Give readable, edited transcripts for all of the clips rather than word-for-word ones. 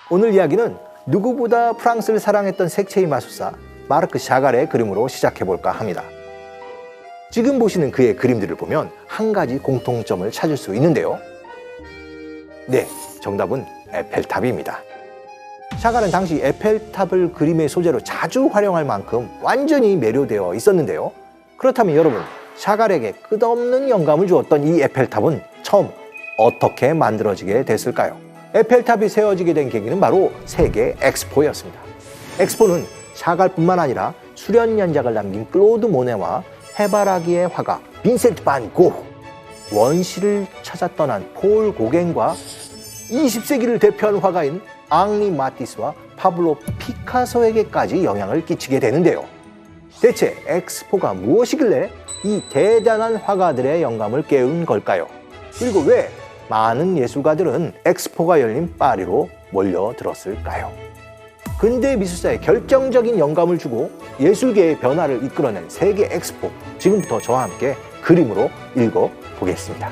오늘 이야기는 누구보다 프랑스를 사랑했던 색채의 마술사 마르크 샤갈의 그림으로 시작해볼까 합니다. 지금 보시는 그의 그림들을 보면 한 가지 공통점을 찾을 수 있는데요. 네, 정답은 에펠탑입니다. 샤갈은 당시 에펠탑을 그림의 소재로 자주 활용할 만큼 완전히 매료되어 있었는데요. 그렇다면 여러분, 샤갈에게 끝없는 영감을 주었던 이 에펠탑은 처음 어떻게 만들어지게 됐을까요? 에펠탑이 세워지게 된 계기는 바로 세계 엑스포였습니다. 엑스포는 샤갈뿐만 아니라 수련연작을 남긴 클로드 모네와 해바라기의 화가 빈센트 반 고흐, 원시를 찾아 떠난 폴 고겐과 20세기를 대표하는 화가인 앙리 마티스와 파블로 피카소에게까지 영향을 끼치게 되는데요. 대체 엑스포가 무엇이길래 이 대단한 화가들의 영감을 깨운 걸까요? 그리고 왜 많은 예술가들은 엑스포가 열린 파리로 몰려들었을까요? 근대 미술사에 결정적인 영감을 주고 예술계의 변화를 이끌어낸 세계 엑스포, 지금부터 저와 함께 그림으로 읽어보겠습니다.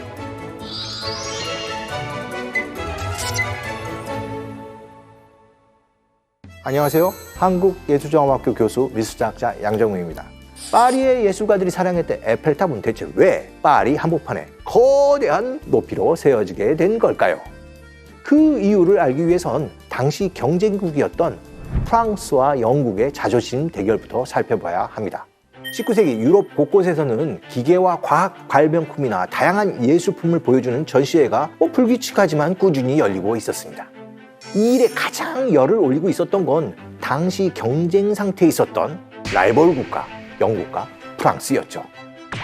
안녕하세요. 한국예술종합학교 교수 미술학자 양정우입니다. 파리의 예술가들이 사랑했던 에펠탑은 대체 왜 파리 한복판에 거대한 높이로 세워지게 된 걸까요? 그 이유를 알기 위해선 당시 경쟁국이었던 프랑스와 영국의 자존심 대결부터 살펴봐야 합니다. 19세기 유럽 곳곳에서는 기계와 과학 발명품이나 다양한 예술품을 보여주는 전시회가 불규칙하지만 꾸준히 열리고 있었습니다. 이 일에 가장 열을 올리고 있었던 건 당시 경쟁 상태에 있었던 라이벌 국가 영국과 프랑스였죠.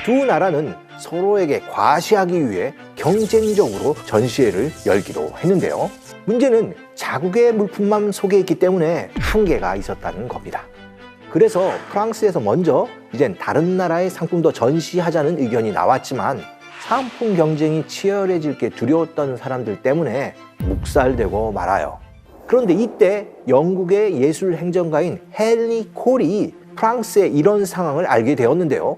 두 나라는 서로에게 과시하기 위해 경쟁적으로 전시회를 열기로 했는데요. 문제는 자국의 물품만 소개했기 때문에 한계가 있었다는 겁니다. 그래서 프랑스에서 먼저 이젠 다른 나라의 상품도 전시하자는 의견이 나왔지만 상품 경쟁이 치열해질 게 두려웠던 사람들 때문에 묵살되고 말아요. 그런데 이때 영국의 예술 행정가인 헨리 콜이 프랑스의 이런 상황을 알게 되었는데요.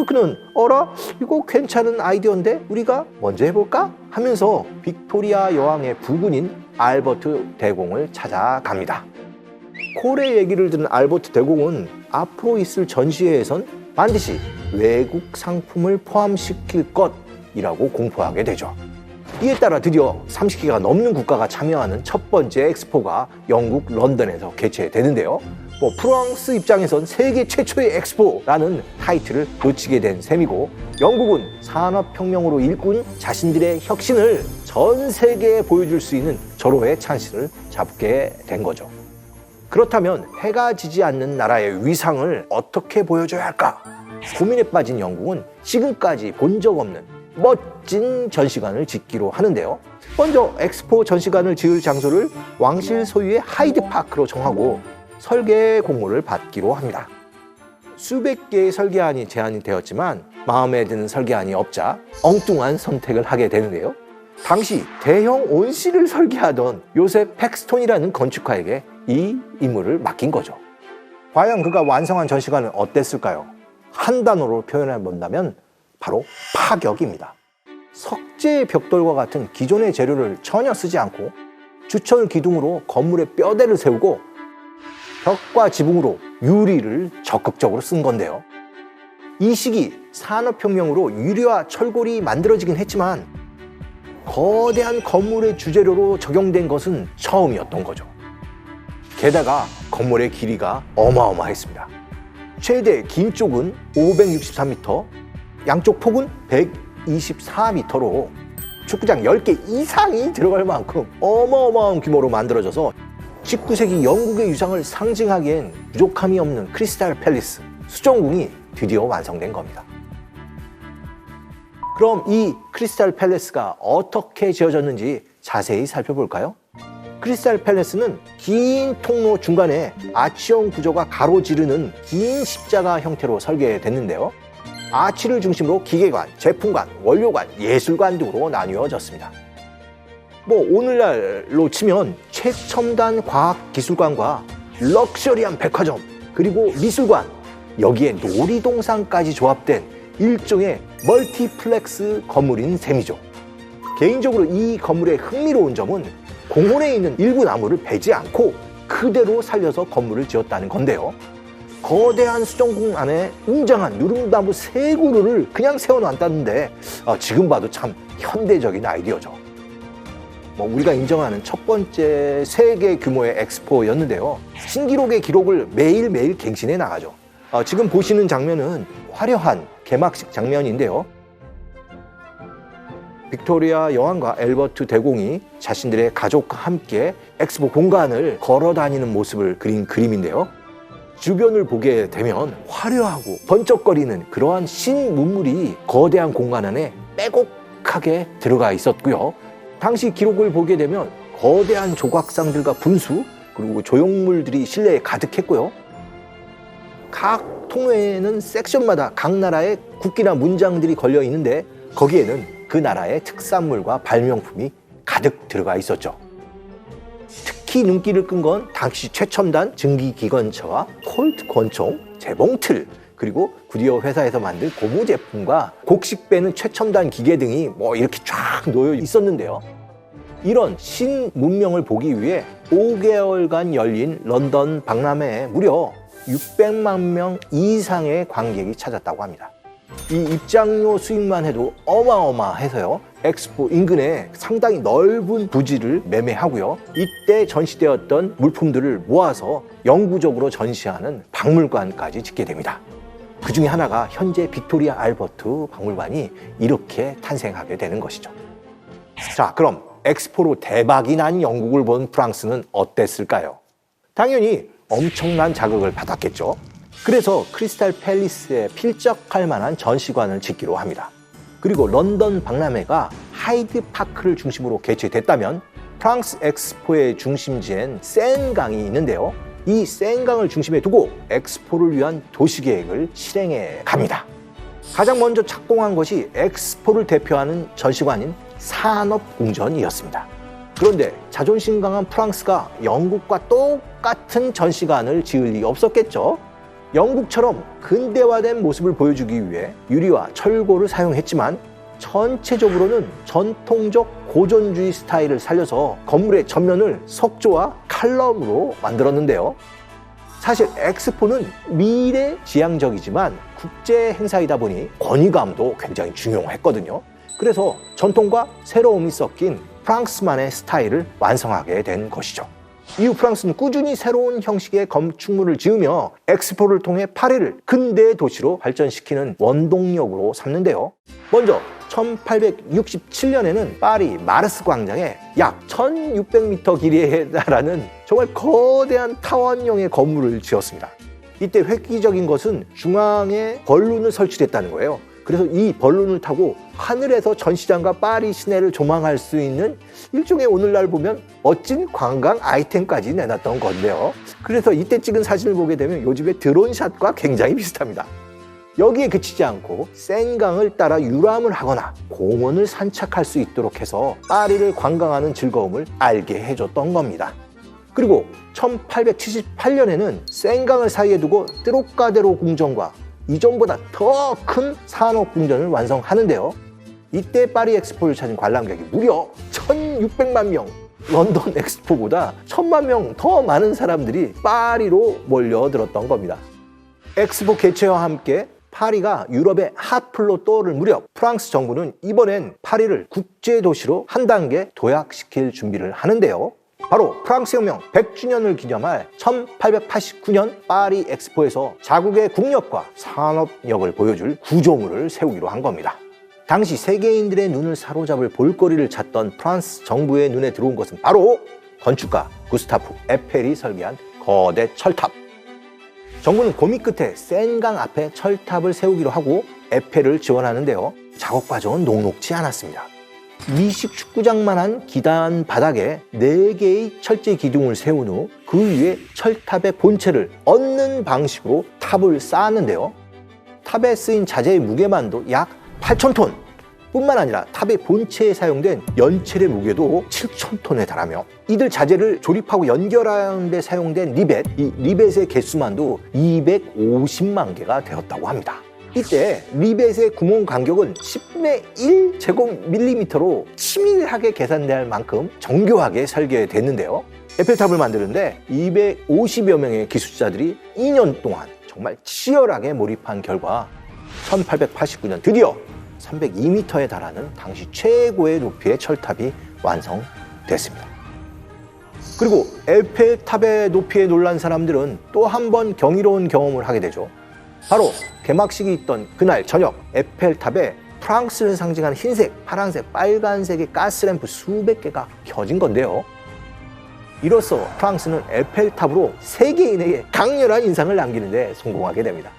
그는 어라? 이거 괜찮은 아이디어인데 우리가 먼저 해볼까? 하면서 빅토리아 여왕의 부군인 알버트 대공을 찾아갑니다. 콜의 얘기를 들은 알버트 대공은 앞으로 있을 전시회에선 반드시 외국 상품을 포함시킬 것이라고 공포하게 되죠. 이에 따라 드디어 30개가 넘는 국가가 참여하는 첫 번째 엑스포가 영국 런던에서 개최되는데요. 프랑스 입장에선 세계 최초의 엑스포라는 타이틀을 놓치게 된 셈이고, 영국은 산업혁명으로 일군 자신들의 혁신을 전 세계에 보여줄 수 있는 절호의 찬스를 잡게 된 거죠. 그렇다면 해가 지지 않는 나라의 위상을 어떻게 보여줘야 할까? 고민에 빠진 영국은 지금까지 본 적 없는 멋진 전시관을 짓기로 하는데요. 먼저 엑스포 전시관을 지을 장소를 왕실 소유의 하이드파크로 정하고 설계 공모를 받기로 합니다. 수백 개의 설계안이 제안이 되었지만 마음에 드는 설계안이 없자 엉뚱한 선택을 하게 되는데요. 당시 대형 온실을 설계하던 요셉 팩스톤이라는 건축가에게 이 임무를 맡긴 거죠. 과연 그가 완성한 전시관은 어땠을까요? 한 단어로 표현해 본다면 바로 파격입니다. 석재 벽돌과 같은 기존의 재료를 전혀 쓰지 않고 주철 기둥으로 건물의 뼈대를 세우고 벽과 지붕으로 유리를 적극적으로 쓴 건데요. 이 시기 산업혁명으로 유리와 철골이 만들어지긴 했지만 거대한 건물의 주재료로 적용된 것은 처음이었던 거죠. 게다가 건물의 길이가 어마어마했습니다. 최대 긴 쪽은 563m, 양쪽 폭은 124m로 축구장 10개 이상이 들어갈 만큼 어마어마한 규모로 만들어져서 19세기 영국의 유상을 상징하기엔 부족함이 없는 크리스탈 팰리스, 수정궁이 드디어 완성된 겁니다. 그럼 이 크리스탈 팰리스가 어떻게 지어졌는지 자세히 살펴볼까요? 크리스탈 팰리스는 긴 통로 중간에 아치형 구조가 가로지르는 긴 십자가 형태로 설계됐는데요. 아치를 중심으로 기계관, 제품관, 원료관, 예술관 등으로 나뉘어졌습니다. 오늘날로 치면 최첨단 과학기술관과 럭셔리한 백화점, 그리고 미술관, 여기에 놀이동산까지 조합된 일종의 멀티플렉스 건물인 셈이죠. 개인적으로 이 건물의 흥미로운 점은 공원에 있는 일부 나무를 베지 않고 그대로 살려서 건물을 지었다는 건데요. 거대한 수정궁 안에 웅장한 누름나무 3그루를 그냥 세워놨다는데 지금 봐도 참 현대적인 아이디어죠. 우리가 인정하는 첫 번째 세계 규모의 엑스포였는데요. 신기록의 기록을 매일매일 갱신해 나가죠. 지금 보시는 장면은 화려한 개막식 장면인데요. 빅토리아 여왕과 엘버트 대공이 자신들의 가족과 함께 엑스포 공간을 걸어 다니는 모습을 그린 그림인데요. 주변을 보게 되면 화려하고 번쩍거리는 그러한 신문물이 거대한 공간 안에 빼곡하게 들어가 있었고요. 당시 기록을 보게 되면 거대한 조각상들과 분수 그리고 조형물들이 실내에 가득했고요. 각 통에는 섹션마다 각 나라의 국기나 문장들이 걸려 있는데 거기에는 그 나라의 특산물과 발명품이 가득 들어가 있었죠. 특히 눈길을 끈 건 당시 최첨단 증기기관차와 콜트 권총, 재봉틀, 그리고 구디어 회사에서 만든 고무 제품과 곡식 빼는 최첨단 기계 등이 이렇게 쫙 놓여 있었는데요. 이런 신문명을 보기 위해 5개월간 열린 런던 박람회에 무려 600만 명 이상의 관객이 찾았다고 합니다. 이 입장료 수익만 해도 어마어마해서요. 엑스포 인근에 상당히 넓은 부지를 매매하고요. 이때 전시되었던 물품들을 모아서 영구적으로 전시하는 박물관까지 짓게 됩니다. 그 중에 하나가 현재 빅토리아 알버트 박물관이 이렇게 탄생하게 되는 것이죠. 자, 그럼 엑스포로 대박이 난 영국을 본 프랑스는 어땠을까요? 당연히 엄청난 자극을 받았겠죠. 그래서 크리스탈 팰리스에 필적할 만한 전시관을 짓기로 합니다. 그리고 런던 박람회가 하이드 파크를 중심으로 개최됐다면 프랑스 엑스포의 중심지엔 센강이 있는데요. 이 센강을 중심에 두고 엑스포를 위한 도시계획을 실행해 갑니다. 가장 먼저 착공한 것이 엑스포를 대표하는 전시관인 산업궁전이었습니다. 그런데 자존심 강한 프랑스가 영국과 똑같은 전시관을 지을 리 없었겠죠. 영국처럼 근대화된 모습을 보여주기 위해 유리와 철골을 사용했지만 전체적으로는 전통적 고전주의 스타일을 살려서 건물의 전면을 석조와 칼럼으로 만들었는데요. 사실 엑스포는 미래지향적이지만 국제 행사이다 보니 권위감도 굉장히 중요했거든요. 그래서 전통과 새로움이 섞인 프랑스만의 스타일을 완성하게 된 것이죠. 이후 프랑스는 꾸준히 새로운 형식의 건축물을 지으며 엑스포를 통해 파리를 근대 도시로 발전시키는 원동력으로 삼는데요. 먼저 1867년에는 파리 마르스 광장에 약 1600m 길이에 달하는 정말 거대한 타원형의 건물을 지었습니다. 이때 획기적인 것은 중앙에 벌룬을 설치했다는 거예요. 그래서 이 벌룬을 타고 하늘에서 전시장과 파리 시내를 조망할 수 있는 일종의 오늘날 보면 멋진 관광 아이템까지 내놨던 건데요. 그래서 이때 찍은 사진을 보게 되면 요즘의 드론샷과 굉장히 비슷합니다. 여기에 그치지 않고 센강을 따라 유람을 하거나 공원을 산책할 수 있도록 해서 파리를 관광하는 즐거움을 알게 해줬던 겁니다. 그리고 1878년에는 센강을 사이에 두고 트로카데로 궁전과 이전보다 더 큰 산업궁전을 완성하는데요. 이때 파리 엑스포를 찾은 관람객이 무려 1600만 명, 런던 엑스포보다 1000만 명 더 많은 사람들이 파리로 몰려들었던 겁니다. 엑스포 개최와 함께 파리가 유럽의 핫플로 떠오를 무렵 프랑스 정부는 이번엔 파리를 국제도시로 한 단계 도약시킬 준비를 하는데요. 바로 프랑스 혁명 100주년을 기념할 1889년 파리 엑스포에서 자국의 국력과 산업력을 보여줄 구조물을 세우기로 한 겁니다. 당시 세계인들의 눈을 사로잡을 볼거리를 찾던 프랑스 정부의 눈에 들어온 것은 바로 건축가 구스타프 에펠이 설계한 거대 철탑. 정부는 고민 끝에 센강 앞에 철탑을 세우기로 하고 에펠을 지원하는데요. 작업 과정은 녹록지 않았습니다. 미식 축구장만한 기단 바닥에 4개의 철제 기둥을 세운 후 그 위에 철탑의 본체를 얹는 방식으로 탑을 쌓았는데요. 탑에 쓰인 자재의 무게만도 약 8,000톤 뿐만 아니라 탑의 본체에 사용된 연체의 무게도 7,000톤에 달하며 이들 자재를 조립하고 연결하는 데 사용된 리벳, 이 리벳의 개수만도 250만 개가 되었다고 합니다. 이때 리벳의 구멍 간격은 10분의 1 제곱밀리미터로 치밀하게 계산돼야 할 만큼 정교하게 설계됐는데요. 에펠탑을 만드는데 250여 명의 기술자들이 2년 동안 정말 치열하게 몰입한 결과 1889년 드디어 302m에 달하는 당시 최고의 높이의 철탑이 완성됐습니다. 그리고 에펠탑의 높이에 놀란 사람들은 또 한 번 경이로운 경험을 하게 되죠. 바로 개막식이 있던 그날 저녁, 에펠탑에 프랑스를 상징하는 흰색, 파란색, 빨간색의 가스램프 수백 개가 켜진 건데요. 이로써 프랑스는 에펠탑으로 세계인에게 강렬한 인상을 남기는데 성공하게 됩니다.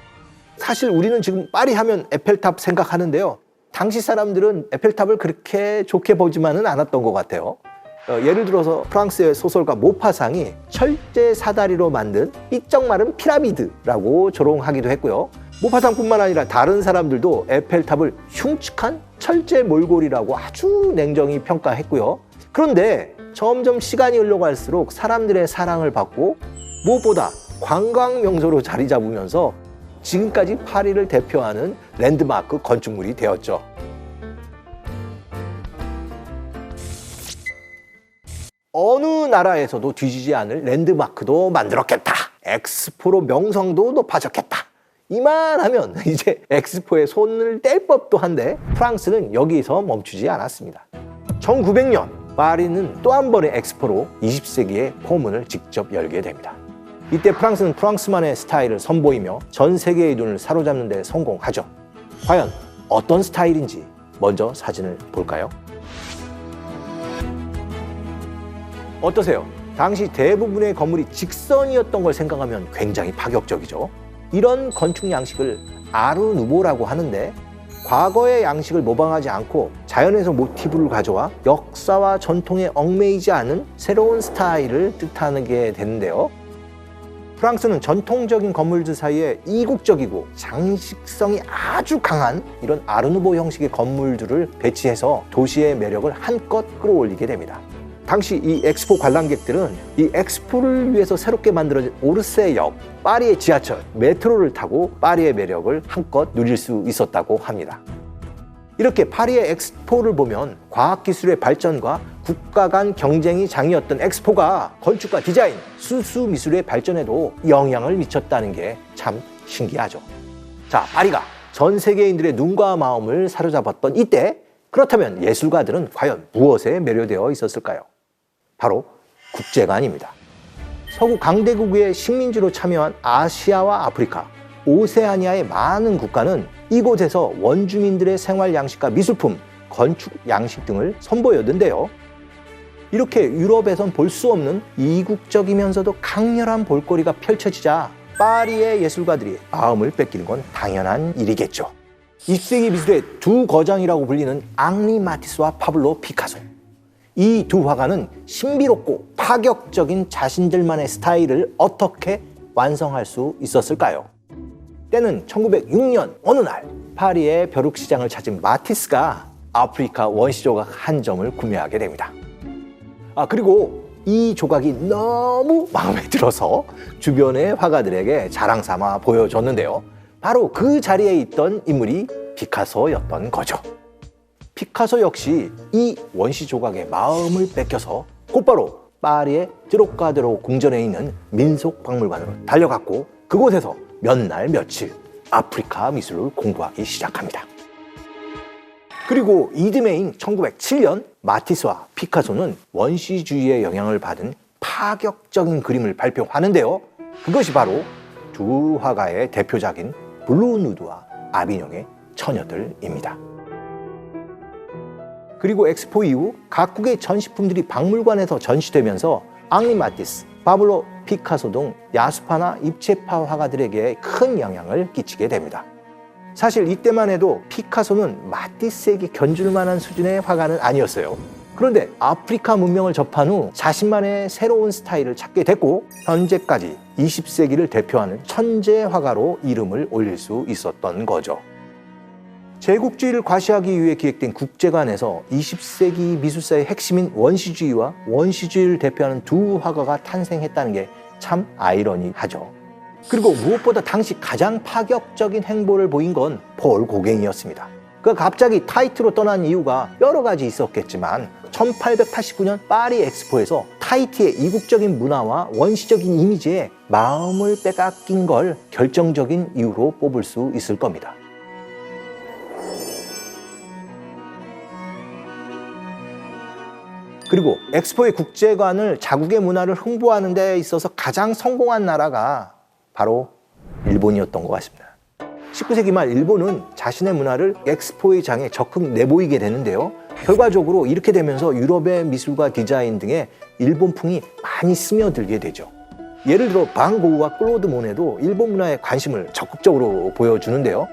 사실 우리는 지금 파리 하면 에펠탑 생각하는데요. 당시 사람들은 에펠탑을 그렇게 좋게 보지만은 않았던 것 같아요. 예를 들어서 프랑스의 소설가 모파상이 철제 사다리로 만든 삐쩍 마른 피라미드라고 조롱하기도 했고요. 모파상뿐만 아니라 다른 사람들도 에펠탑을 흉측한 철제 몰골이라고 아주 냉정히 평가했고요. 그런데 점점 시간이 흘러갈수록 사람들의 사랑을 받고 무엇보다 관광 명소로 자리 잡으면서 지금까지 파리를 대표하는 랜드마크 건축물이 되었죠. 어느 나라에서도 뒤지지 않을 랜드마크도 만들었겠다. 엑스포로 명성도 높아졌겠다. 이만하면 이제 엑스포에 손을 뗄 법도 한데 프랑스는 여기서 멈추지 않았습니다. 1900년 파리는 또 한 번의 엑스포로 20세기의 포문을 직접 열게 됩니다. 이때 프랑스는 프랑스만의 스타일을 선보이며 전 세계의 눈을 사로잡는 데 성공하죠. 과연 어떤 스타일인지 먼저 사진을 볼까요? 어떠세요? 당시 대부분의 건물이 직선이었던 걸 생각하면 굉장히 파격적이죠. 이런 건축 양식을 아르누보라고 하는데 과거의 양식을 모방하지 않고 자연에서 모티브를 가져와 역사와 전통에 얽매이지 않은 새로운 스타일을 뜻하게 되는데요. 프랑스는 전통적인 건물들 사이에 이국적이고 장식성이 아주 강한 이런 아르누보 형식의 건물들을 배치해서 도시의 매력을 한껏 끌어올리게 됩니다. 당시 이 엑스포 관람객들은 이 엑스포를 위해서 새롭게 만들어진 오르세역, 파리의 지하철, 메트로를 타고 파리의 매력을 한껏 누릴 수 있었다고 합니다. 이렇게 파리의 엑스포를 보면 과학기술의 발전과 국가 간 경쟁이 장이었던 엑스포가 건축과 디자인, 수수미술의 발전에도 영향을 미쳤다는 게 참 신기하죠. 자, 파리가 전 세계인들의 눈과 마음을 사로잡았던 이때, 그렇다면 예술가들은 과연 무엇에 매료되어 있었을까요? 바로 국제관입니다. 서구 강대국의 식민지로 참여한 아시아와 아프리카, 오세아니아의 많은 국가는 이곳에서 원주민들의 생활 양식과 미술품, 건축 양식 등을 선보였는데요. 이렇게 유럽에선 볼 수 없는 이국적이면서도 강렬한 볼거리가 펼쳐지자 파리의 예술가들이 마음을 뺏기는 건 당연한 일이겠죠. 20세기 미술의 두 거장이라고 불리는 앙리 마티스와 파블로 피카소. 이 두 화가는 신비롭고 파격적인 자신들만의 스타일을 어떻게 완성할 수 있었을까요? 때는 1906년 어느 날 파리의 벼룩시장을 찾은 마티스가 아프리카 원시조각 한 점을 구매하게 됩니다. 그리고 이 조각이 너무 마음에 들어서 주변의 화가들에게 자랑 삼아 보여줬는데요. 바로 그 자리에 있던 인물이 피카소였던 거죠. 피카소 역시 이 원시 조각의 마음을 뺏겨서 곧바로 파리의 트로카데로 궁전에 있는 민속박물관으로 달려갔고 그곳에서 몇 날 며칠 아프리카 미술을 공부하기 시작합니다. 그리고 이듬해인 1907년 마티스와 피카소는 원시주의의 영향을 받은 파격적인 그림을 발표하는데요. 그것이 바로 두 화가의 대표작인 블루 누드와 아비뇽의 처녀들입니다. 그리고 엑스포 이후 각국의 전시품들이 박물관에서 전시되면서 앙리 마티스, 파블로 피카소 등 야수파나 입체파 화가들에게 큰 영향을 끼치게 됩니다. 사실 이때만 해도 피카소는 마티스에게 견줄 만한 수준의 화가는 아니었어요. 그런데 아프리카 문명을 접한 후 자신만의 새로운 스타일을 찾게 됐고 현재까지 20세기를 대표하는 천재 화가로 이름을 올릴 수 있었던 거죠. 제국주의를 과시하기 위해 기획된 국제관에서 20세기 미술사의 핵심인 원시주의와 원시주의를 대표하는 두 화가가 탄생했다는 게 참 아이러니하죠. 그리고 무엇보다 당시 가장 파격적인 행보를 보인 건 폴 고갱이었습니다. 그가 갑자기 타이트로 떠난 이유가 여러 가지 있었겠지만 1889년 파리 엑스포에서 타이티의 이국적인 문화와 원시적인 이미지에 마음을 빼앗긴 걸 결정적인 이유로 뽑을 수 있을 겁니다. 그리고 엑스포의 국제관을 자국의 문화를 홍보하는 데 있어서 가장 성공한 나라가 바로 일본이었던 것 같습니다. 19세기 말 일본은 자신의 문화를 엑스포의 장에 적극 내보이게 되는데요. 결과적으로 이렇게 되면서 유럽의 미술과 디자인 등의 일본풍이 많이 스며들게 되죠. 예를 들어 반 고흐와 클로드 모네도 일본 문화에 관심을 적극적으로 보여주는데요.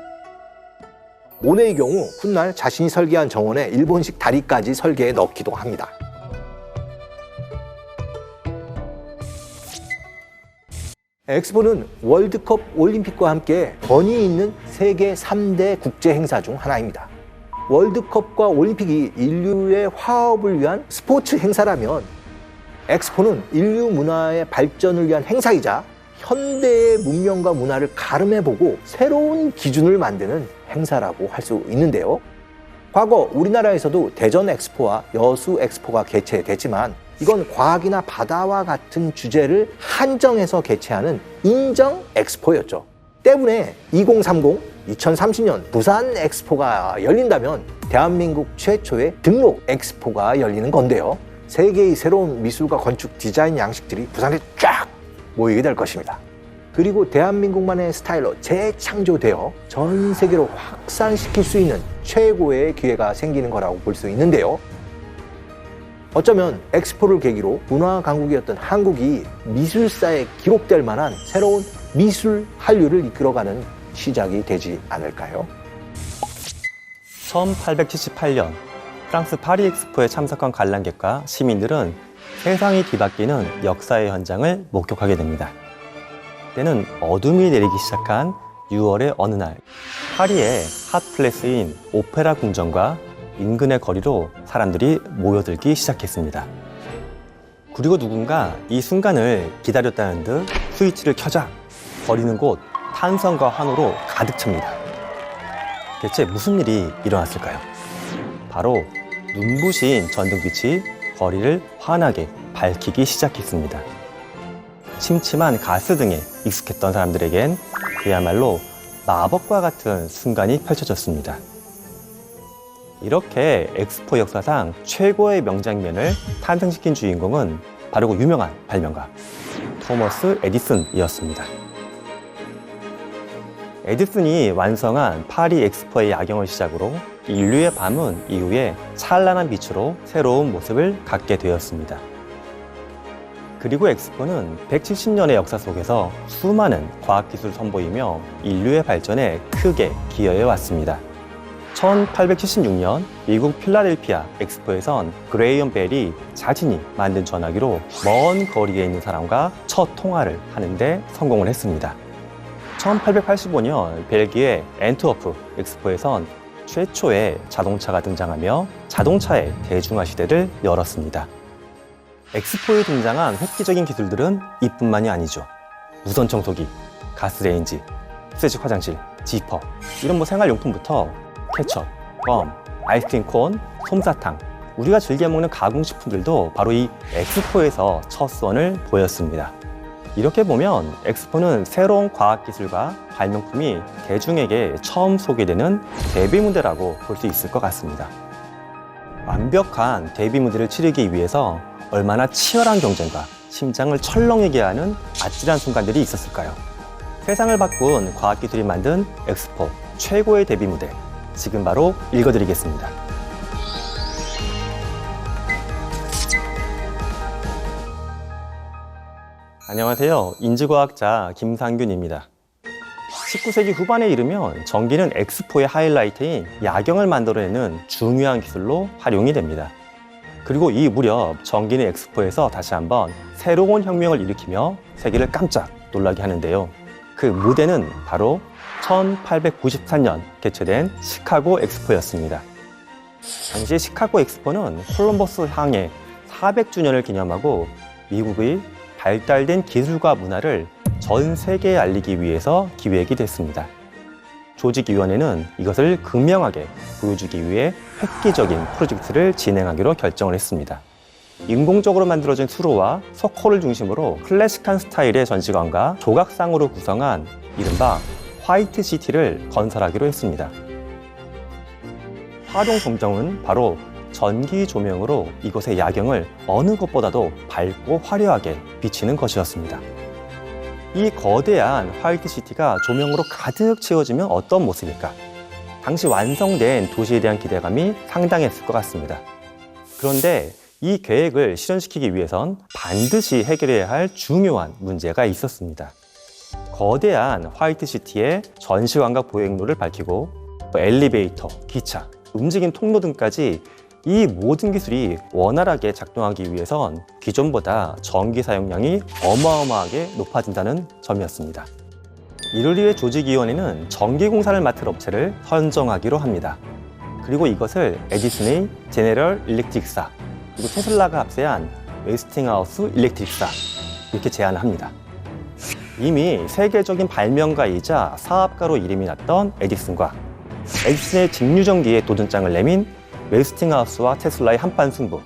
모네의 경우 훗날 자신이 설계한 정원에 일본식 다리까지 설계해 넣기도 합니다. 엑스포는 월드컵, 올림픽과 함께 권위 있는 세계 3대 국제 행사 중 하나입니다. 월드컵과 올림픽이 인류의 화합을 위한 스포츠 행사라면 엑스포는 인류 문화의 발전을 위한 행사이자 현대의 문명과 문화를 가름해보고 새로운 기준을 만드는 행사라고 할 수 있는데요. 과거 우리나라에서도 대전 엑스포와 여수 엑스포가 개최됐지만 이건 과학이나 바다와 같은 주제를 한정해서 개최하는 인정 엑스포였죠. 때문에 2030, 2030년 부산 엑스포가 열린다면 대한민국 최초의 등록 엑스포가 열리는 건데요. 세계의 새로운 미술과 건축 디자인 양식들이 부산에 쫙 모이게 될 것입니다. 그리고 대한민국만의 스타일로 재창조되어 전 세계로 확산시킬 수 있는 최고의 기회가 생기는 거라고 볼 수 있는데요. 어쩌면 엑스포를 계기로 문화 강국이었던 한국이 미술사에 기록될 만한 새로운 미술 한류를 이끌어가는 시작이 되지 않을까요? 1878년 프랑스 파리 엑스포에 참석한 관람객과 시민들은 세상이 뒤바뀌는 역사의 현장을 목격하게 됩니다. 때는 어둠이 내리기 시작한 6월의 어느 날, 파리의 핫플레스인 오페라 궁전과 인근의 거리로 사람들이 모여들기 시작했습니다. 그리고 누군가 이 순간을 기다렸다는 듯 스위치를 켜자 거리는 곳 탄성과 환호로 가득 찹니다. 대체 무슨 일이 일어났을까요? 바로 눈부신 전등빛이 거리를 환하게 밝히기 시작했습니다. 침침한 가스 등에 익숙했던 사람들에겐 그야말로 마법과 같은 순간이 펼쳐졌습니다. 이렇게 엑스포 역사상 최고의 명장면을 탄생시킨 주인공은 바로 그 유명한 발명가 토머스 에디슨이었습니다. 에디슨이 완성한 파리 엑스포의 야경을 시작으로 인류의 밤은 이후에 찬란한 빛으로 새로운 모습을 갖게 되었습니다. 그리고 엑스포는 170년의 역사 속에서 수많은 과학기술을 선보이며 인류의 발전에 크게 기여해 왔습니다. 1876년 미국 필라델피아 엑스포에선 그레이엄 벨이 자신이 만든 전화기로 먼 거리에 있는 사람과 첫 통화를 하는데 성공을 했습니다. 1885년 벨기에 앤트워프 엑스포에선 최초의 자동차가 등장하며 자동차의 대중화 시대를 열었습니다. 엑스포에 등장한 획기적인 기술들은 이뿐만이 아니죠. 무선 청소기, 가스레인지, 흑색식 화장실, 지퍼 이런 생활용품부터 케첩, 껌, 아이스크림 콘, 솜사탕 우리가 즐겨 먹는 가공식품들도 바로 이 엑스포에서 첫 선을 보였습니다. 이렇게 보면 엑스포는 새로운 과학기술과 발명품이 대중에게 처음 소개되는 데뷔 무대라고 볼 수 있을 것 같습니다. 완벽한 데뷔 무대를 치르기 위해서 얼마나 치열한 경쟁과 심장을 철렁하게 하는 아찔한 순간들이 있었을까요? 세상을 바꾼 과학기술이 만든 엑스포 최고의 데뷔 무대 지금 바로 읽어드리겠습니다. 안녕하세요. 인지과학자 김상균입니다. 19세기 후반에 이르면 전기는 엑스포의 하이라이트인 야경을 만들어내는 중요한 기술로 활용이 됩니다. 그리고 이 무렵 전기는 엑스포에서 다시 한번 새로운 혁명을 일으키며 세계를 깜짝 놀라게 하는데요. 그 무대는 바로 1893년 개최된 시카고 엑스포였습니다. 당시 시카고 엑스포는 콜럼버스 항해 400주년을 기념하고 미국의 발달된 기술과 문화를 전 세계에 알리기 위해서 기획이 됐습니다. 조직위원회는 이것을 극명하게 보여주기 위해 획기적인 프로젝트를 진행하기로 결정을 했습니다. 인공적으로 만들어진 수로와 석호를 중심으로 클래식한 스타일의 전시관과 조각상으로 구성한 이른바 화이트 시티를 건설하기로 했습니다. 활용 점정은 바로 전기 조명으로 이곳의 야경을 어느 것보다도 밝고 화려하게 비치는 것이었습니다. 이 거대한 화이트 시티가 조명으로 가득 채워지면 어떤 모습일까? 당시 완성된 도시에 대한 기대감이 상당했을 것 같습니다. 그런데 이 계획을 실현시키기 위해선 반드시 해결해야 할 중요한 문제가 있었습니다. 거대한 화이트 시티의 전시관과 보행로를 밝히고 엘리베이터, 기차, 움직임 통로 등까지 이 모든 기술이 원활하게 작동하기 위해선 기존보다 전기 사용량이 어마어마하게 높아진다는 점이었습니다. 이를 위해 조직위원회는 전기공사를 맡을 업체를 선정하기로 합니다. 그리고 이것을 에디슨의 제네럴 일렉트릭사, 그리고 테슬라가 합세한 웨스팅하우스 일렉트릭사 이렇게 제안을 합니다. 이미 세계적인 발명가이자 사업가로 이름이 났던 에디슨과 에디슨의 직류전기에 도전장을 내민 웨스팅하우스와 테슬라의 한판 승부.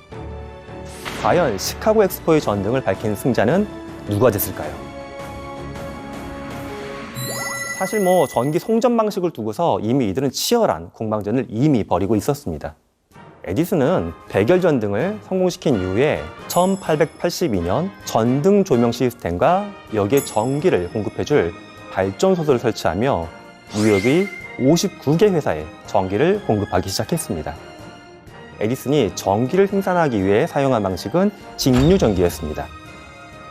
과연 시카고 엑스포의 전등을 밝힌 승자는 누가 됐을까요? 사실 전기 송전 방식을 두고서 이미 이들은 치열한 공방전을 이미 벌이고 있었습니다. 에디슨은 백열 전등을 성공시킨 이후에 1882년 전등 조명 시스템과 여기에 전기를 공급해줄 발전소를 설치하며 무역의 59개 회사에 전기를 공급하기 시작했습니다. 에디슨이 전기를 생산하기 위해 사용한 방식은 직류전기였습니다.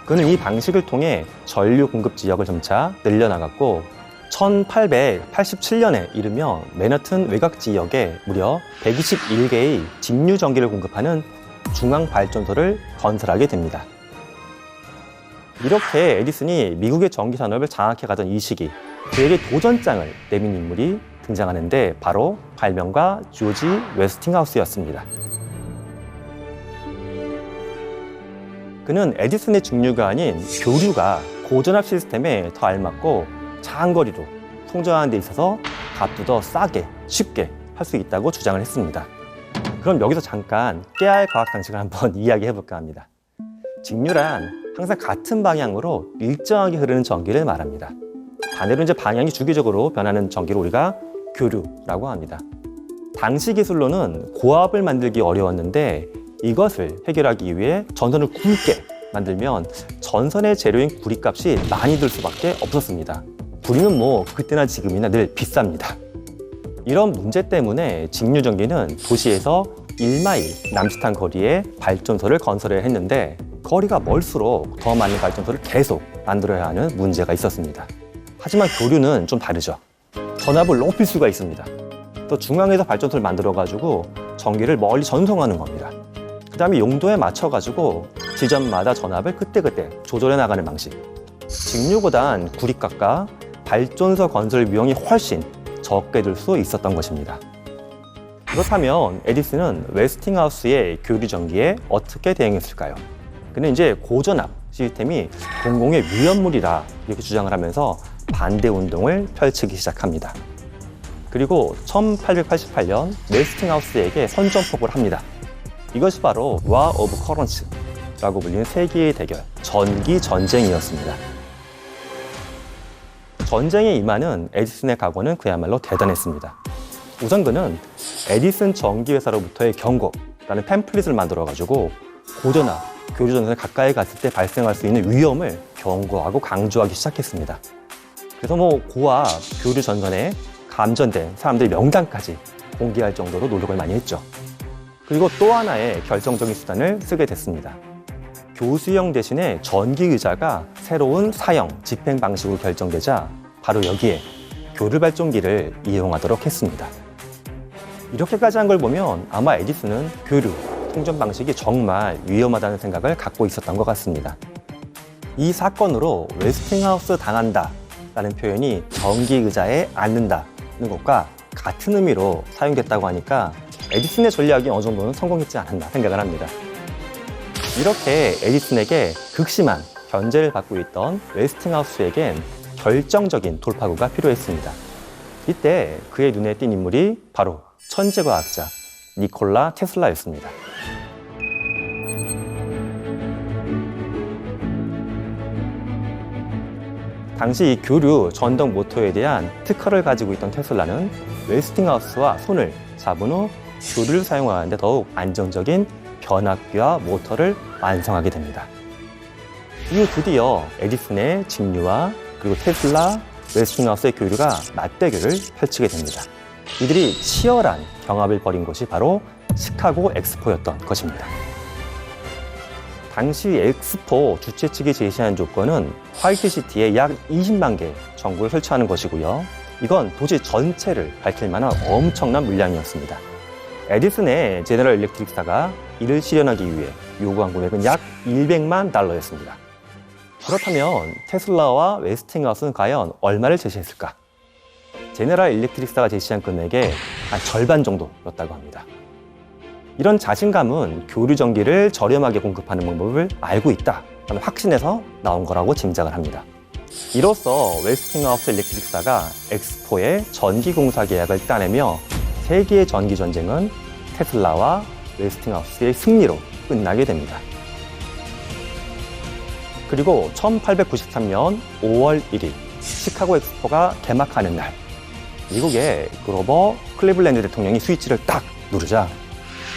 그는 이 방식을 통해 전류 공급 지역을 점차 늘려나갔고 1887년에 이르며 맨하튼 외곽 지역에 무려 121개의 직류전기를 공급하는 중앙발전소를 건설하게 됩니다. 이렇게 에디슨이 미국의 전기산업을 장악해가던 이 시기, 그에게 도전장을 내민 인물이 등장하는데 바로 발명가 조지 웨스팅하우스였습니다. 그는 에디슨의 직류가 아닌 교류가 고전압 시스템에 더 알맞고 장거리로 송전하는 데 있어서 값도 더 싸게, 쉽게 할 수 있다고 주장을 했습니다. 그럼 여기서 잠깐 깨알 과학 상식을 한번 이야기해볼까 합니다. 직류란 항상 같은 방향으로 일정하게 흐르는 전기를 말합니다. 반대로 방향이 주기적으로 변하는 전기를 우리가 교류라고 합니다. 당시 기술로는 고압을 만들기 어려웠는데 이것을 해결하기 위해 전선을 굵게 만들면 전선의 재료인 구리값이 많이 들 수밖에 없었습니다. 구리는 그때나 지금이나 늘 비쌉니다. 이런 문제 때문에 직류전기는 도시에서 1마일 남짓한 거리에 발전소를 건설해야 했는데 거리가 멀수록 더 많은 발전소를 계속 만들어야 하는 문제가 있었습니다. 하지만 교류는 좀 다르죠. 전압을 높일 수가 있습니다. 또 중앙에서 발전소를 만들어가지고 전기를 멀리 전송하는 겁니다. 그 다음에 용도에 맞춰가지고 지점마다 전압을 그때그때 조절해 나가는 방식. 직류보단 구리값과 발전소 건설 비용이 훨씬 적게 들 수 있었던 것입니다. 그렇다면 에디슨은 웨스팅하우스의 교류 전기에 어떻게 대응했을까요? 그는 고전압 시스템이 공공의 위험물이라 이렇게 주장을 하면서 반대 운동을 펼치기 시작합니다. 그리고 1888년 웨스팅하우스에게 선전포고를 합니다. 이것이 바로 War of Currents라고 불리는 세계의 대결, 전기 전쟁이었습니다. 전쟁에 임하는 에디슨의 각오는 그야말로 대단했습니다. 우선 그는 에디슨 전기회사로부터의 경고라는 팸플릿을 만들어가지고 고전압, 교류전선에 가까이 갔을 때 발생할 수 있는 위험을 경고하고 강조하기 시작했습니다. 그래서 고압 교류전선에 감전된 사람들의 명단까지 공개할 정도로 노력을 많이 했죠. 그리고 또 하나의 결정적인 수단을 쓰게 됐습니다. 교수형 대신에 전기의자가 새로운 사형, 집행 방식으로 결정되자 바로 여기에 교류발전기를 이용하도록 했습니다. 이렇게까지 한 걸 보면 아마 에디슨은 교류, 통전 방식이 정말 위험하다는 생각을 갖고 있었던 것 같습니다. 이 사건으로 웨스팅하우스 당한다 라는 표현이 전기의자에 앉는다는 것과 같은 의미로 사용됐다고 하니까 에디슨의 전략이 어느 정도는 성공했지 않았나 생각을 합니다. 이렇게 에디슨에게 극심한 견제를 받고 있던 웨스팅하우스에겐 결정적인 돌파구가 필요했습니다. 이때 그의 눈에 띈 인물이 바로 천재과학자 니콜라 테슬라였습니다. 당시 이 교류 전동 모터에 대한 특허를 가지고 있던 테슬라는 웨스팅하우스와 손을 잡은 후 교류를 사용하는데 더욱 안정적인 변압기와 모터를 완성하게 됩니다. 이후 드디어 에디슨의 직류와 그리고 테슬라, 웨스팅하우스의 교류가 맞대결을 펼치게 됩니다. 이들이 치열한 경합을 벌인 곳이 바로 시카고 엑스포였던 것입니다. 당시 엑스포 주최 측이 제시한 조건은 화이트시티에 약 20만 개 전구를 설치하는 것이고요. 이건 도시 전체를 밝힐 만한 엄청난 물량이었습니다. 에디슨의 제너럴 일렉트릭사가 이를 실현하기 위해 요구한 금액은 약 100만 달러였습니다. 그렇다면 테슬라와 웨스팅하우스는 과연 얼마를 제시했을까? 제너럴 일렉트릭사가 제시한 금액의 한 절반 정도였다고 합니다. 이런 자신감은 교류 전기를 저렴하게 공급하는 방법을 알고 있다는 확신에서 나온 거라고 짐작을 합니다. 이로써 웨스팅하우스 일렉트릭사가 엑스포의 전기 공사 계약을 따내며 세계의 전기 전쟁은 테슬라와 웨스팅하우스의 승리로 끝나게 됩니다. 그리고 1893년 5월 1일 시카고 엑스포가 개막하는 날, 미국의 그로버 클리블랜드 대통령이 스위치를 딱 누르자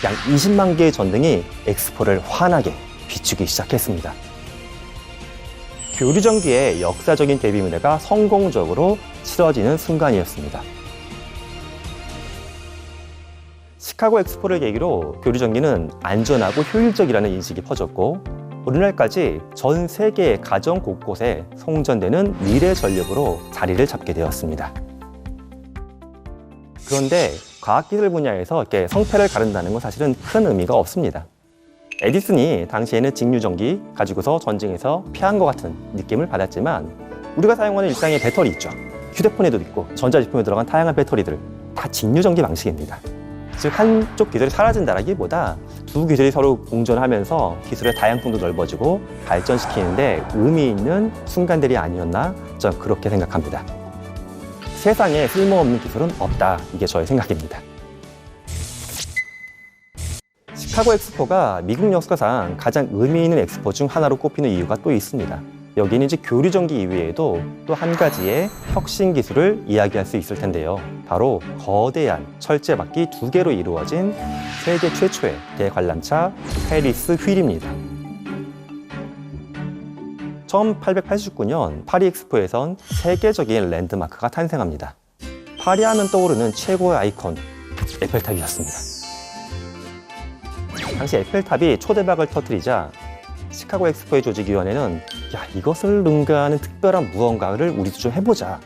약 20만 개의 전등이 엑스포를 환하게 비추기 시작했습니다. 교류 전기의 역사적인 데뷔 무대가 성공적으로 치러지는 순간이었습니다. 시카고 엑스포를 계기로 교류 전기는 안전하고 효율적이라는 인식이 퍼졌고 오늘날까지 전 세계의 가정 곳곳에 송전되는 미래 전력으로 자리를 잡게 되었습니다. 그런데 과학기술 분야에서 이렇게 성패를 가른다는 건 사실은 큰 의미가 없습니다. 에디슨이 당시에는 직류전기 가지고서 전쟁에서 패한 것 같은 느낌을 받았지만 우리가 사용하는 일상의 배터리 있죠. 휴대폰에도 있고 전자제품에 들어간 다양한 배터리들 다 직류전기 방식입니다. 즉 한쪽 기술이 사라진다라기보다 두 기술이 서로 공존하면서 기술의 다양성도 넓어지고 발전시키는데 의미 있는 순간들이 아니었나 저는 그렇게 생각합니다. 세상에 쓸모없는 기술은 없다. 이게 저의 생각입니다. 시카고 엑스포가 미국 역사상 가장 의미 있는 엑스포 중 하나로 꼽히는 이유가 또 있습니다. 여기는 이제 교류전기 이외에도 또 한 가지의 혁신 기술을 이야기할 수 있을 텐데요. 바로 거대한 철제바퀴 2개로 이루어진 세계 최초의 대관람차 페리스 휠입니다. 1889년 파리 엑스포에선 세계적인 랜드마크가 탄생합니다. 파리 하면 떠오르는 최고의 아이콘, 에펠탑이었습니다. 당시 에펠탑이 초대박을 터뜨리자 시카고 엑스포의 조직위원회는 야, 이것을 능가하는 특별한 무언가를 우리도 좀 해보자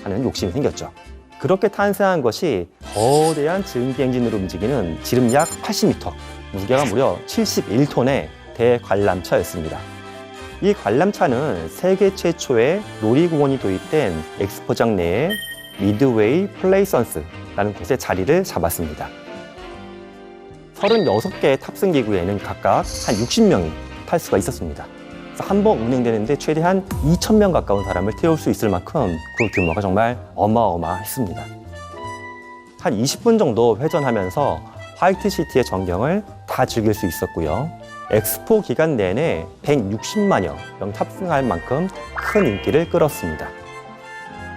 하는 욕심이 생겼죠. 그렇게 탄생한 것이 거대한 증기 엔진으로 움직이는 지름 약 80m, 무게가 무려 71톤의 대관람차였습니다. 이 관람차는 세계 최초의 놀이공원이 도입된 엑스포장 내에 미드웨이 플레이선스라는 곳에 자리를 잡았습니다. 36개의 탑승기구에는 각각 한 60명이 탈 수가 있었습니다. 한 번 운행되는데 최대한 2,000명 가까운 사람을 태울 수 있을 만큼 그 규모가 정말 어마어마했습니다. 한 20분 정도 회전하면서 화이트시티의 전경을 다 즐길 수 있었고요. 엑스포 기간 내내 160만여 명 탑승할 만큼 큰 인기를 끌었습니다.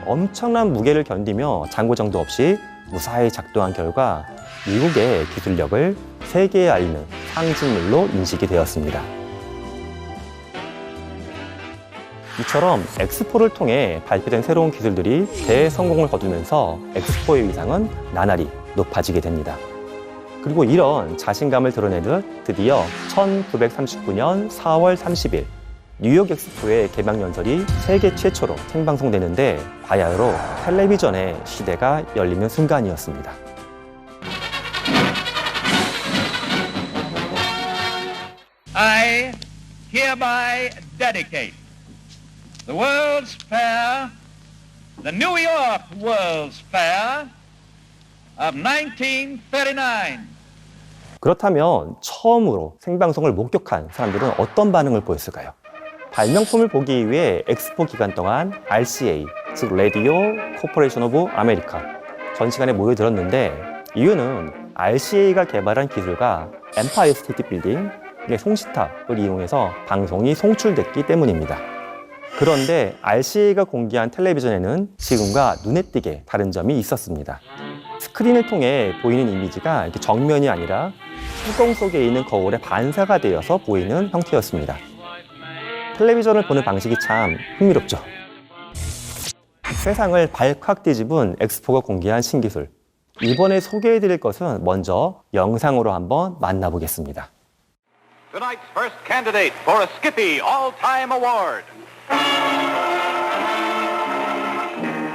엄청난 무게를 견디며 장고장도 없이 무사히 작동한 결과 미국의 기술력을 세계에 알리는 상징물로 인식이 되었습니다. 이처럼 엑스포를 통해 발표된 새로운 기술들이 대성공을 거두면서 엑스포의 위상은 나날이 높아지게 됩니다. 그리고 이런 자신감을 드러내듯 드디어 1939년 4월 30일 뉴욕 엑스포의 개막 연설이 세계 최초로 생방송되는데 바야흐로 텔레비전의 시대가 열리는 순간이었습니다. I hereby dedicate the World's Fair, the New York World's Fair of 1939. 그렇다면 처음으로 생방송을 목격한 사람들은 어떤 반응을 보였을까요? 발명품을 보기 위해 엑스포 기간 동안 RCA, 즉 라디오 코퍼레이션 오브 아메리카 전시관에 모여들었는데 이유는 RCA가 개발한 기술과 엠파이어 스테이트 빌딩의 송시탑을 이용해서 방송이 송출됐기 때문입니다. 그런데 RCA가 공개한 텔레비전에는 지금과 눈에 띄게 다른 점이 있었습니다. 스크린을 통해 보이는 이미지가 이렇게 정면이 아니라 뚜껑 속에 있는 거울에 반사가 되어서 보이는 형태였습니다. 텔레비전을 보는 방식이 참 흥미롭죠. 세상을 발칵 뒤집은 엑스포가 공개한 신기술. 이번에 소개해드릴 것은 먼저 영상으로 한번 만나보겠습니다. Tonight's first candidate for a Skippy All-Time Award.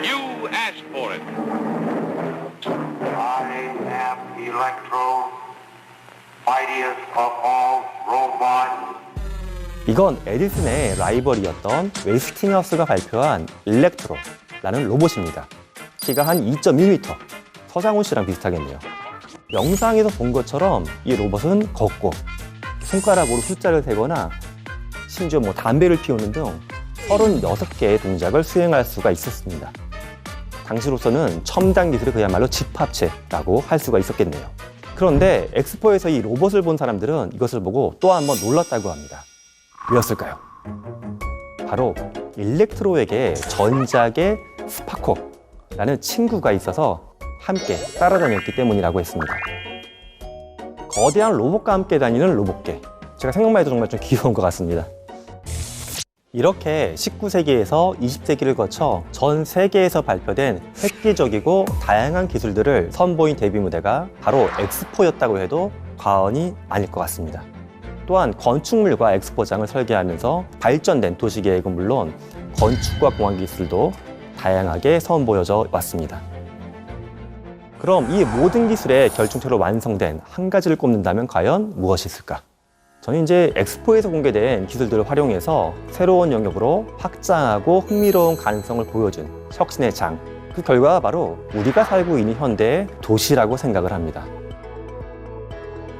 You asked for it. I am Electro, mightiest of all robots. 이건 에디슨의 라이벌이었던 웨스팅하우스가 발표한 일렉트로라는 로봇입니다. 키가 한 2.2m, 서장훈 씨랑 비슷하겠네요. 영상에서 본 것처럼 이 로봇은 걷고 손가락으로 숫자를 세거나 심지어 담배를 피우는 등 36개의 동작을 수행할 수가 있었습니다. 당시로서는 첨단 기술의 그야말로 집합체라고 할 수가 있었겠네요. 그런데 엑스포에서 이 로봇을 본 사람들은 이것을 보고 또 한 번 놀랐다고 합니다. 왜였을까요? 바로 일렉트로에게 전작의 스파코라는 친구가 있어서 함께 따라다녔기 때문이라고 했습니다. 거대한 로봇과 함께 다니는 로봇계. 제가 생각만 해도 정말 좀 귀여운 것 같습니다. 이렇게 19세기에서 20세기를 거쳐 전 세계에서 발표된 획기적이고 다양한 기술들을 선보인 데뷔 무대가 바로 엑스포였다고 해도 과언이 아닐 것 같습니다. 또한 건축물과 엑스포장을 설계하면서 발전된 도시계획은 물론 건축과 공학 기술도 다양하게 선보여져 왔습니다. 그럼 이 모든 기술의 결정체로 완성된 한 가지를 꼽는다면 과연 무엇이 있을까? 저는 이제 엑스포에서 공개된 기술들을 활용해서 새로운 영역으로 확장하고 흥미로운 가능성을 보여준 혁신의 장. 그 결과가 바로 우리가 살고 있는 현대의 도시라고 생각을 합니다.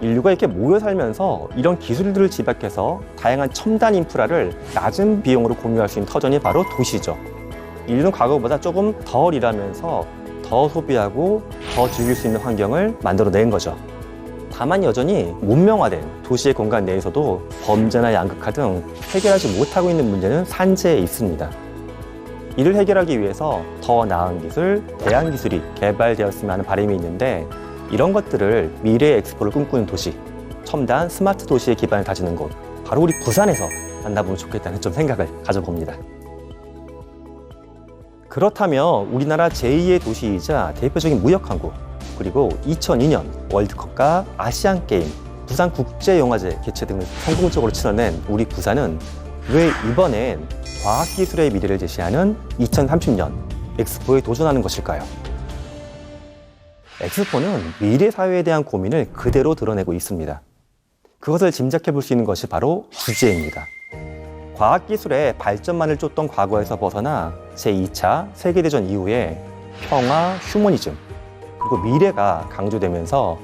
인류가 이렇게 모여 살면서 이런 기술들을 집약해서 다양한 첨단 인프라를 낮은 비용으로 공유할 수 있는 터전이 바로 도시죠. 인류는 과거보다 조금 덜 일하면서 더 소비하고 더 즐길 수 있는 환경을 만들어낸 거죠. 다만 여전히 문명화된 도시의 공간 내에서도 범죄나 양극화 등 해결하지 못하고 있는 문제는 산재에 있습니다. 이를 해결하기 위해서 더 나은 기술, 대안 기술이 개발되었으면 하는 바람이 있는데 이런 것들을 미래의 엑스포를 꿈꾸는 도시, 첨단 스마트 도시의 기반을 다지는 곳, 바로 우리 부산에서 만나보면 좋겠다는 좀 생각을 가져봅니다. 그렇다면 우리나라 제2의 도시이자 대표적인 무역항구, 그리고 2002년 월드컵과 아시안게임, 부산국제영화제 개최 등을 성공적으로 치러낸 우리 부산은 왜 이번엔 과학기술의 미래를 제시하는 2030년 엑스포에 도전하는 것일까요? 엑스포는 미래 사회에 대한 고민을 그대로 드러내고 있습니다. 그것을 짐작해 볼 수 있는 것이 바로 주제입니다. 과학기술의 발전만을 쫓던 과거에서 벗어나 제2차 세계대전 이후에 평화, 휴머니즘, 그리고 미래가 강조되면서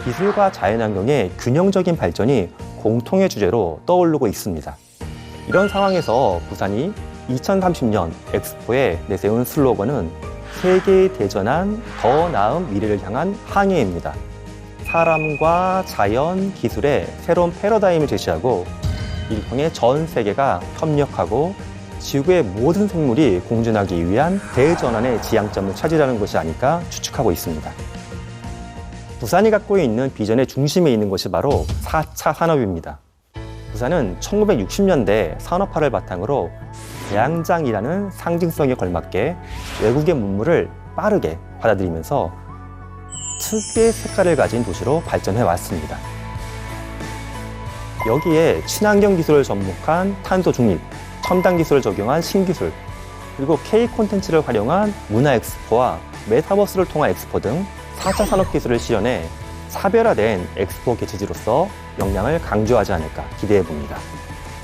기술과 자연환경의 균형적인 발전이 공통의 주제로 떠오르고 있습니다. 이런 상황에서 부산이 2030년 엑스포에 내세운 슬로건은 세계에 대전한 더 나은 미래를 향한 항해입니다. 사람과 자연, 기술의 새로운 패러다임을 제시하고 이를 통해 전 세계가 협력하고 지구의 모든 생물이 공존하기 위한 대전환의 지향점을 찾으려는 것이 아닐까 추측하고 있습니다. 부산이 갖고 있는 비전의 중심에 있는 것이 바로 4차 산업입니다. 부산은 1960년대 산업화를 바탕으로 대양장이라는 상징성에 걸맞게 외국의 문물을 빠르게 받아들이면서 특유의 색깔을 가진 도시로 발전해 왔습니다. 여기에 친환경 기술을 접목한 탄소 중립, 첨단 기술을 적용한 신기술, 그리고 K 콘텐츠를 활용한 문화 엑스포와 메타버스를 통한 엑스포 등 4차 산업 기술을 실현해 차별화된 엑스포 개최지로서 역량을 강조하지 않을까 기대해 봅니다.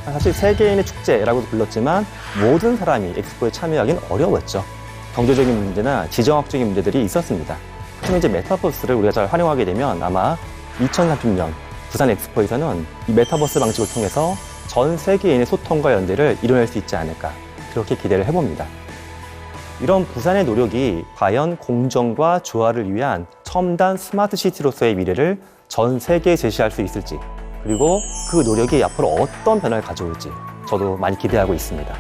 사실 세계인의 축제라고도 불렀지만 모든 사람이 엑스포에 참여하기는 어려웠죠. 경제적인 문제나 지정학적인 문제들이 있었습니다. 하지만 이제 메타버스를 우리가 잘 활용하게 되면 아마 2030년 부산 엑스포에서는 이 메타버스 방식을 통해서 전 세계인의 소통과 연대를 이뤄낼 수 있지 않을까, 그렇게 기대를 해봅니다. 이런 부산의 노력이 과연 공정과 조화를 위한 첨단 스마트 시티로서의 미래를 전 세계에 제시할 수 있을지, 그리고 그 노력이 앞으로 어떤 변화를 가져올지 저도 많이 기대하고 있습니다.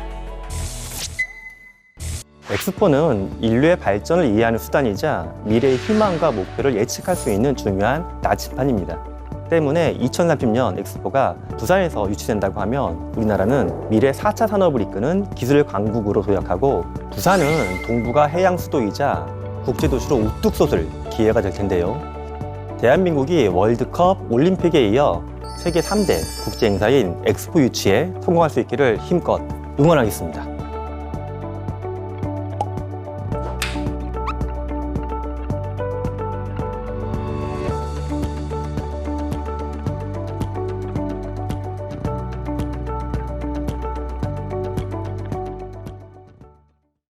엑스포는 인류의 발전을 이해하는 수단이자 미래의 희망과 목표를 예측할 수 있는 중요한 나침판입니다. 때문에 2030년 엑스포가 부산에서 유치된다고 하면 우리나라는 미래 4차 산업을 이끄는 기술 강국으로 도약하고, 부산은 동북아 해양 수도이자 국제도시로 우뚝 솟을 기회가 될 텐데요. 대한민국이 월드컵, 올림픽에 이어 세계 3대 국제 행사인 엑스포 유치에 성공할 수 있기를 힘껏 응원하겠습니다.